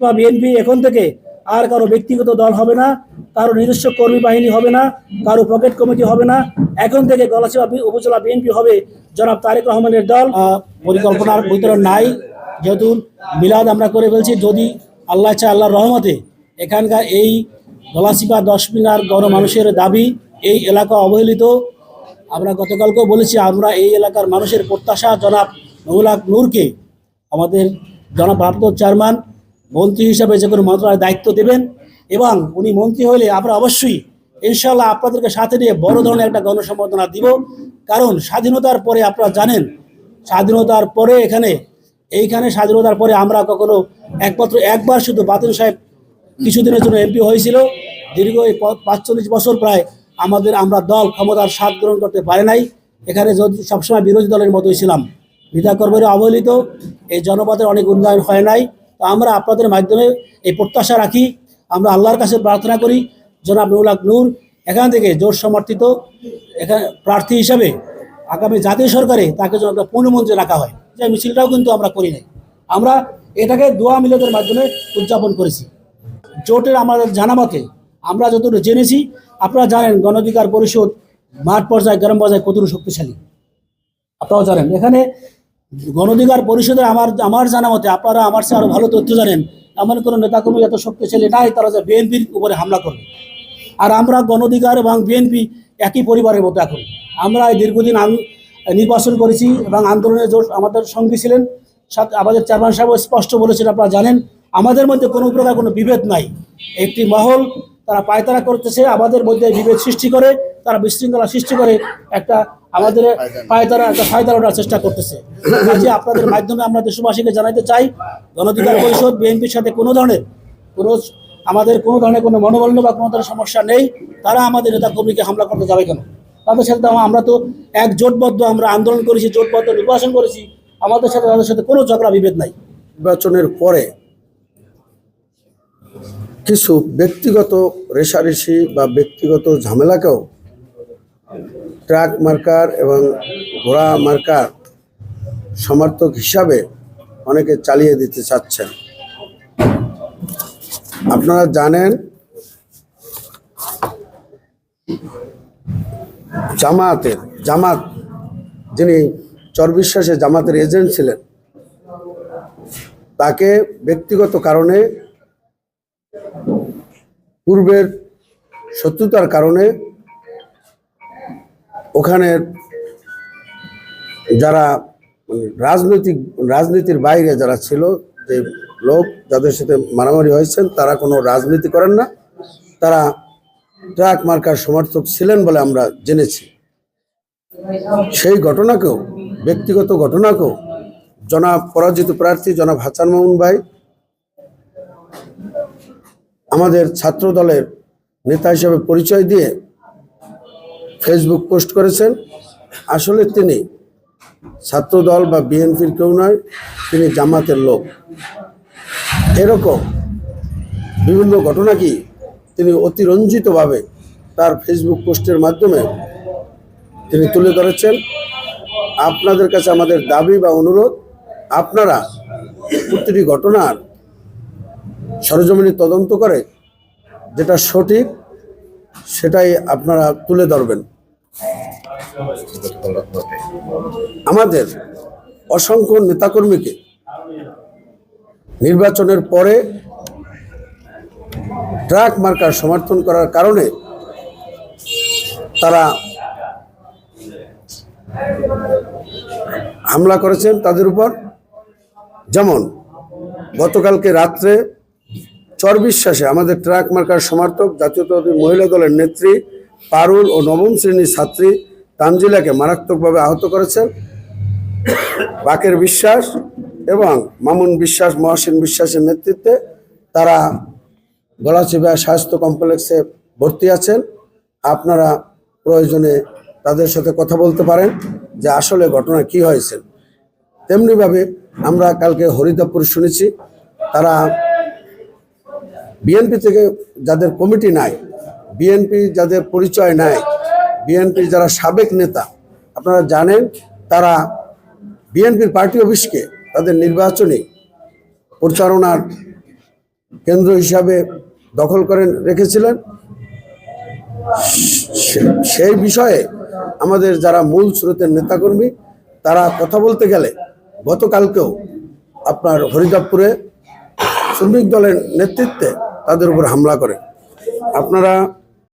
বা বিএনপি এখন থেকে আর কারো ব্যক্তিগত দল হবে না, কারো নিজস্ব কর্মী বাহিনী হবে না, কারো পকেট কমিটি হবে না। এখন থেকে গলাচিপা উপজেলা বিএনপি হবে জনাব তারেক রহমানের দল। পরিকল্পনার ভিতরে নাই, যেহেতু মিলাদ আমরা করে ফেলছি। যদি আল্লাহ চায়, আল্লাহর রহমতে এখানকার এই গলাচিপা 10 মিনার গণমানুষের দাবি, এই এলাকা অবহেলিত। আমরা গতকালকেও বলেছি, আমরা এই এলাকার মানুষের প্রত্যাশা জনাব মৌলা নূরকে আমাদের জনপ্রাপ্ত চেয়ারম্যান মন্ত্রী হিসাবে যে কোনো মন্ত্রণালয়ের দায়িত্ব দেবেন, এবং উনি মন্ত্রী হলে আমরা অবশ্যই ইনশাল্লাহ আপনাদেরকে সাথে নিয়ে বড় ধরনের একটা গণসম্বর্ধনা দিব। কারণ স্বাধীনতার পরে আপনারা জানেন, স্বাধীনতার পরে এইখানে স্বাধীনতার পরে আমরা কখনো একমাত্র একবার শুধু বাতিল সাহেব কিছুদিনের জন্য এমপি হয়েছিল। দীর্ঘ 45 বছর প্রায় আমরা দল ক্ষমতার স্বাদ গ্রহণ করতে পারে নাই। এখানে যদি সবসময় বিরোধী দলের মতোই ছিলাম, নেতাকর্মীরা অবহেলিত, এই জনপদের অনেক উন্নয়ন হয় নাই। তো আমরা আপনাদের মাধ্যমে এই প্রত্যাশা রাখি, আমরা আল্লাহর কাছে প্রার্থনা করি জনাব মৌলা নূর এখান থেকে জোর সমর্থিত এখানে প্রার্থী হিসাবে আগামী জাতীয় সরকারে তাকে যেন একটা পূর্ণমন্ত্রী রাখা হয়। যে মিছিলটাও কিন্তু আমরা করি নাই, আমরা এটাকে দোয়া মিলাদের মাধ্যমে উদযাপন করেছি। জোটের আমাদের জানা মতে আমরা যতটুকু জেনেছি, আপনারা জানেন গণ অধিকার পরিষদ মাঠ পর্যায়ে গ্রাম পর্যায়ে কতটুকু শক্তিশালী আপনারাও জানেন। এখানে গণ অধিকার পরিষদের আমার জানা মতে, আপনারা আমার চেয়ে আরও ভালো তথ্য জানেন, এমন কোনো নেতাকর্মী এত শক্তিশালী নাই তারা যে বিএনপির উপরে হামলা করবে। আর আমরা গণ অধিকার এবং বিএনপি একই পরিবারের মতো। এখন আমরা দীর্ঘদিন নির্বাচন করেছি এবং আন্দোলনে জোর আমাদের সঙ্গী ছিলেন। আমাদের চেয়ারম্যান সাহেব স্পষ্ট বলেছেন, আপনারা জানেন, আমাদের মধ্যে কোনো প্রকার কোনো বিভেদ নাই। একটি মহল তারা পায়তারা করতেছে, আমাদের মধ্যে বিভেদ সৃষ্টি করে, তারা বিশৃঙ্খলা সৃষ্টি করে একটা আমাদের ফায়দা ওঠার চেষ্টা করতেছে। কাজে আপনাদের মাধ্যমে আমরা দেশবাসীকে জানাতে চাই, গণ অধিকার পরিষদ বিএনপির সাথে আমাদের কোনো ধরনের কোনো মনোমালিন্য বা কোনো ধরনের সমস্যা নেই। তারা আমাদের নেতা কর্মীকে হামলা করতে যাবে কেন? তাদের সাথে আমরা তো এক জোটবদ্ধ, আমরা আন্দোলন করেছি, জোটবদ্ধ নির্বাচন করেছি, আমাদের সাথে তাদের সাথে কোনো ঝগড়া বিভেদ নাই। নির্বাচনের পরে কিছু ব্যক্তিগত রেষারেষি বা ব্যক্তিগত ঝামেলাকেও ট্রাক মার্কার এবং ঘোড়া মার্কার সমর্থক হিসাবে অনেকে চালিয়ে দিতে চাচ্ছেন। আপনারা জানেন, জামাত যিনি চরবিশ্বাসে জামাতের এজেন্ট ছিলেন, তাকে ব্যক্তিগত কারণে, পূর্বের শত্রুতার কারণে ওখানের যারা রাজনীতির বাইরে যারা ছিল, যে লোক যাদের সাথে মারামারি হয়েছেন, তারা কোনো রাজনীতি করেন না, তারা ট্রাক মার্কার সমর্থক ছিলেন বলে আমরা জেনেছি। সেই ঘটনাকেও, ব্যক্তিগত ঘটনাকেও জনাব পরাজিত প্রার্থী জনাব হাসান মামুন ভাই আমাদের ছাত্র দলের নেতা হিসেবে পরিচয় দিয়ে ফেসবুক পোস্ট করেছেন। আসলে তিনি ছাত্র দল বা বিএনপির কেউ নয়, তিনি জামাতের লোক। এরকম বিভিন্ন ঘটনা কি তিনি অতিরঞ্জিতভাবে তার ফেসবুক পোস্টের মাধ্যমে তিনি তুলে ধরেছেন। আপনাদের কাছে আমাদের দাবি বা অনুরোধ, আপনারা প্রতিটি ঘটনার সরেজমিনে তদন্ত করে যেটা সঠিক সেটাই আপনারা তুলে ধরবেন। আমাদের অসংখ্য নেতাকর্মীকে নির্বাচনের পরে ট্রাক মার্কার সমর্থন করার কারণে তারা হামলা করেছেন তাদের উপর। যেমন গতকালকে রাত্রে চরবিশ্বাসে আমাদের ট্রাক মার্কার সমর্থক জাতীয়তাবাদী মহিলা দলের নেত্রী পারুল ও নবম শ্রেণীর ছাত্রী তানজিলাকে মারাত্মকভাবে আহত করেছেন। বাকের বিশ্বাস এবং মামুন বিশ্বাস, মহসিন বিশ্বাসের নেতৃত্বে তারা গলাচিপা স্বাস্থ্য কমপ্লেক্সে ভর্তি আছেন। আপনারা প্রয়োজনে তাদের সাথে কথা বলতে পারেন যে আসলে ঘটনা কি হয়েছে। তেমনিভাবে আমরা কালকে হরিদাপুর শুনেছি, তারা বিএনপি থেকে যাদের কমিটি নাই, বিএনপি যাদের পরিচয় নাই, বিএনপির যারা সাবেক নেতা, আপনারা জানেন, তারা বিএনপির পার্টি অফিসকে তাদের নির্বাচনী প্রচারণার কেন্দ্র হিসাবে দখল করে রেখেছিলেন। সেই বিষয়ে আমাদের যারা মূল স্রোতের নেতাকর্মী তারা কথা বলতে গেলে গতকালকেও আপনার হরিদাবপুরে শ্রমিক দলের নেতৃত্বে তাদের উপর হামলা করে। আপনারা